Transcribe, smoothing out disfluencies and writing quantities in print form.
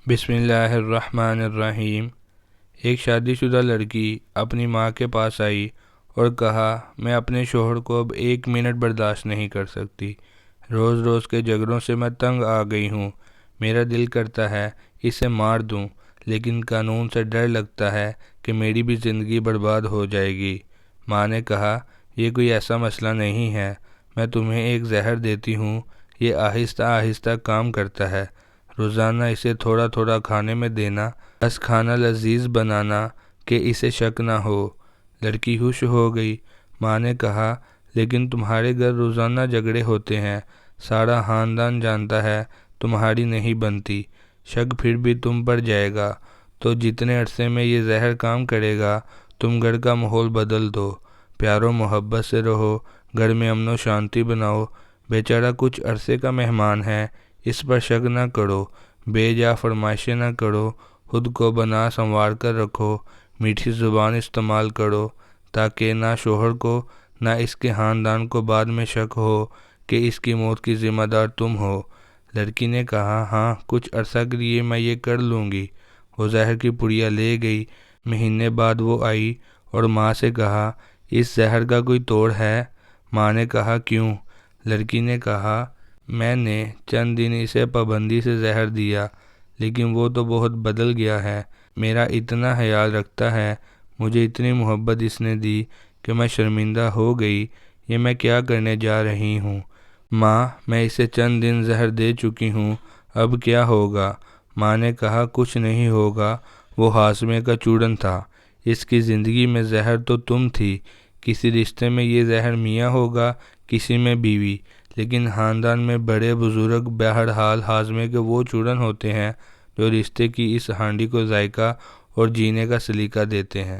بسم اللہ الرحمن الرحیم۔ ایک شادی شدہ لڑکی اپنی ماں کے پاس آئی اور کہا، میں اپنے شوہر کو اب 1 منٹ برداشت نہیں کر سکتی۔ روز روز کے جھگڑوں سے میں تنگ آ گئی ہوں۔ میرا دل کرتا ہے اسے مار دوں، لیکن قانون سے ڈر لگتا ہے کہ میری بھی زندگی برباد ہو جائے گی۔ ماں نے کہا، یہ کوئی ایسا مسئلہ نہیں ہے، میں تمہیں ایک زہر دیتی ہوں، یہ آہستہ آہستہ کام کرتا ہے۔ روزانہ اسے تھوڑا تھوڑا کھانے میں دینا، بس کھانا لذیذ بنانا کہ اسے شک نہ ہو۔ لڑکی خوش ہو گئی۔ ماں نے کہا، لیکن تمہارے گھر روزانہ جھگڑے ہوتے ہیں، سارا خاندان جانتا ہے تمہاری نہیں بنتی، شک پھر بھی تم پر جائے گا، تو جتنے عرصے میں یہ زہر کام کرے گا تم گھر کا ماحول بدل دو، پیار و محبت سے رہو، گھر میں امن و شانتی بناؤ۔ بیچارہ کچھ عرصے کا مہمان ہے، اس پر شک نہ کرو، بے جا فرمائشیں نہ کرو، خود کو بنا سنوار کر رکھو، میٹھی زبان استعمال کرو، تاکہ نہ شوہر کو نہ اس کے خاندان کو بعد میں شک ہو کہ اس کی موت کی ذمہ دار تم ہو۔ لڑکی نے کہا، ہاں کچھ عرصہ کے لیے میں یہ کر لوں گی۔ وہ زہر کی پڑیا لے گئی۔ مہینے بعد وہ آئی اور ماں سے کہا، اس زہر کا کوئی توڑ ہے؟ ماں نے کہا، کیوں؟ لڑکی نے کہا، میں نے چند دن اسے پابندی سے زہر دیا، لیکن وہ تو بہت بدل گیا ہے، میرا اتنا خیال رکھتا ہے، مجھے اتنی محبت اس نے دی کہ میں شرمندہ ہو گئی، یہ میں کیا کرنے جا رہی ہوں؟ ماں، میں اسے چند دن زہر دے چکی ہوں، اب کیا ہوگا؟ ماں نے کہا، کچھ نہیں ہوگا، وہ ہاضمے کا چوڑن تھا، اس کی زندگی میں زہر تو تم تھی۔ کسی رشتے میں یہ زہر میاں ہوگا، کسی میں بیوی، لیکن خاندان میں بڑے بزرگ بہرحال ہاضمے کے وہ چوڑن ہوتے ہیں جو رشتے کی اس ہانڈی کو ذائقہ اور جینے کا سلیقہ دیتے ہیں۔